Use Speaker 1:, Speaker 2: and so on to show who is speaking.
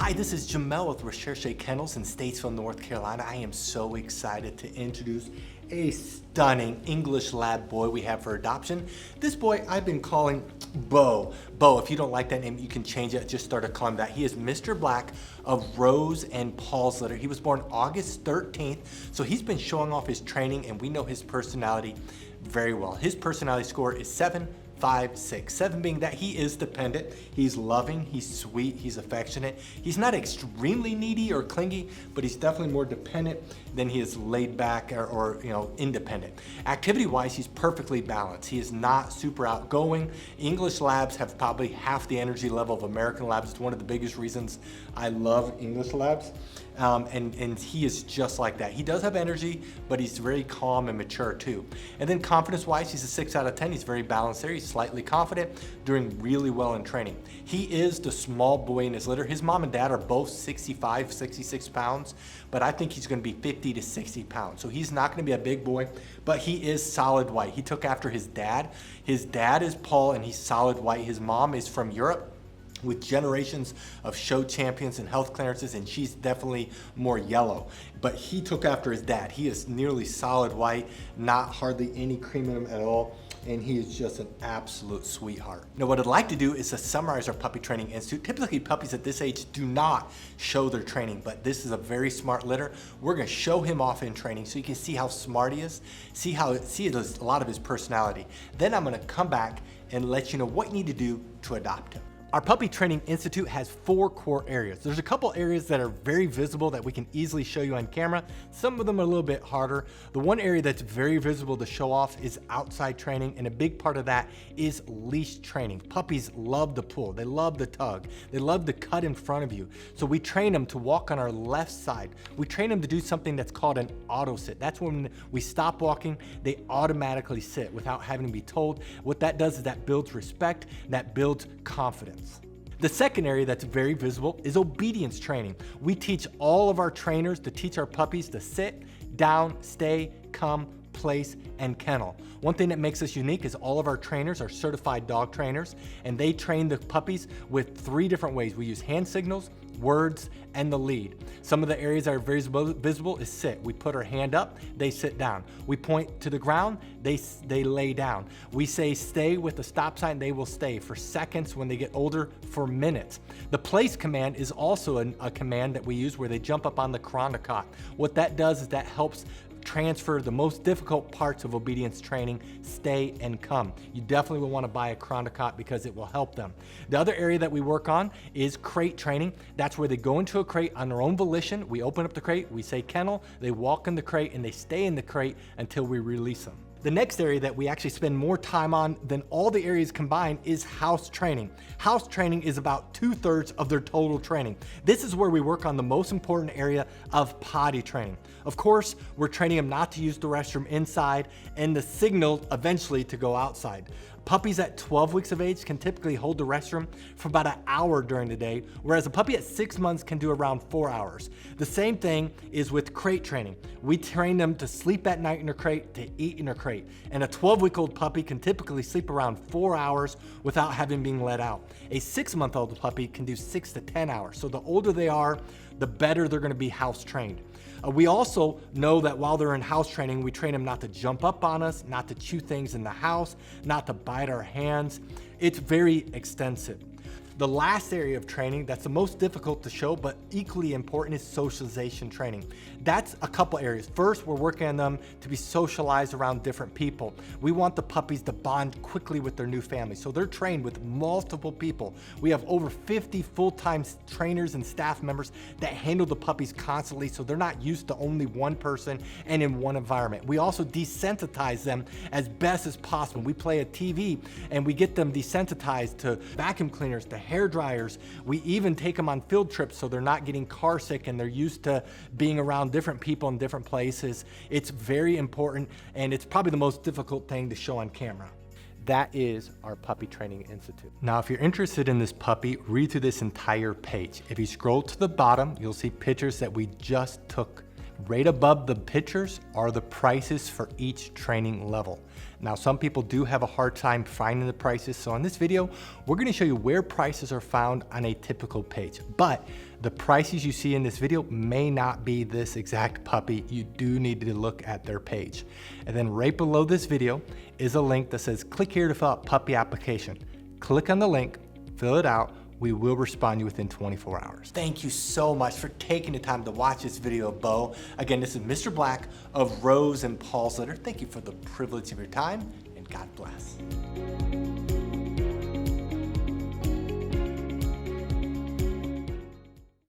Speaker 1: Hi, this is Jamel with Recherche Kennels in Statesville, North Carolina. I am so excited to introduce a stunning English lab boy we have for adoption. This boy I've been calling Beau. Beau, if you don't like that name, you can change it. Just start calling that. He is Mr. Black of Rose and Paul's litter. He was born August 13th, so he's been showing off his training, and we know his personality very well. His personality score is 7, 5, 6. 7 being that he is dependent, he's loving, he's sweet, he's affectionate. He's not extremely needy or clingy, but he's definitely more dependent than he is laid back or independent. Activity-wise, he's perfectly balanced. He is not super outgoing. English labs have probably half the energy level of American labs. It's one of the biggest reasons I love English labs. And he is just like that. He does have energy, but he's very calm and mature too. And then confidence-wise, he's a 6 out of 10. He's very balanced there. He's slightly confident, doing really well in training. He is the small boy in his litter. His mom and dad are both 65, 66 pounds, but I think he's gonna be 50 to 60 pounds. So he's not gonna be a big boy, but he is solid white. He took after his dad. His dad is Paul, and he's solid white. His mom is from Europe, with generations of show champions and health clearances, and she's definitely more yellow. But he took after his dad. He is nearly solid white, not hardly any cream in him at all, and he is just an absolute sweetheart. Now, what I'd like to do is to summarize our Puppy Training Institute. Typically, puppies at this age do not show their training, but this is a very smart litter. We're gonna show him off in training so you can see how smart he is, see a lot of his personality. Then I'm gonna come back and let you know what you need to do to adopt him. Our Puppy Training Institute has 4 core areas. There's a couple areas that are very visible that we can easily show you on camera. Some of them are a little bit harder. The one area that's very visible to show off is outside training, and a big part of that is leash training. Puppies love the pull, they love the tug, they love the cut in front of you. So we train them to walk on our left side. We train them to do something that's called an auto sit. That's when we stop walking, they automatically sit without having to be told. What that does is that builds respect, that builds confidence. The second area that's very visible is obedience training. We teach all of our trainers to teach our puppies to sit, down, stay, come, place, and kennel. One thing that makes us unique is all of our trainers are certified dog trainers, and they train the puppies with 3 different ways. We use hand signals, words, and the lead. Some of the areas that are very visible is sit. We put our hand up, they sit down. We point to the ground, they lay down. We say stay with the stop sign, they will stay for seconds. When they get older, for minutes. The place command is also a command that we use where they jump up on the cot. What that does is that helps transfer the most difficult parts of obedience training, stay and come. You definitely will want to buy a cot because it will help them. The other area that we work on is crate training. That's where they go into a crate on their own volition. We open up the crate, we say kennel, they walk in the crate, and they stay in the crate until we release them. The next area that we actually spend more time on than all the areas combined is house training. House training is about 2/3 of their total training. This is where we work on the most important area of potty training. Of course, we're training them not to use the restroom inside and the signal eventually to go outside. Puppies at 12 weeks of age can typically hold the restroom for about an hour during the day, whereas a puppy at 6 months can do around 4 hours. The same thing is with crate training. We train them to sleep at night in their crate, to eat in their crate. And a 12-week-old puppy can typically sleep around 4 hours without having been let out. A 6-month-old puppy can do 6 to 10 hours. So the older they are, the better they're gonna be house trained. We also know that while they're in house training, we train them not to jump up on us, not to chew things in the house, not to bite our hands. It's very extensive. The last area of training that's the most difficult to show but equally important is socialization training. That's a couple areas. First, we're working on them to be socialized around different people. We want the puppies to bond quickly with their new family, so they're trained with multiple people. We have over 50 full-time trainers and staff members that handle the puppies constantly, so they're not used to only one person and in one environment. We also desensitize them as best as possible. We play a TV and we get them desensitized to vacuum cleaners, to hair dryers. We even take them on field trips so they're not getting car sick and they're used to being around different people in different places. It's very important, and it's probably the most difficult thing to show on camera. That is our Puppy Training Institute. Now, if you're interested in this puppy, read through this entire page. If you scroll to the bottom, you'll see pictures that we just took. Right above the pictures are the prices for each training level. Now, some people do have a hard time finding the prices, so in this video, we're gonna show you where prices are found on a typical page. But the prices you see in this video may not be this exact puppy. You do need to look at their page. And then right below this video is a link that says click here to fill out puppy application. Click on the link, fill it out. We will respond to you within 24 hours. Thank you so much for taking the time to watch this video of Beau. Again, this is Mr. Black of Rose and Paul's Litter. Thank you for the privilege of your time, and God bless.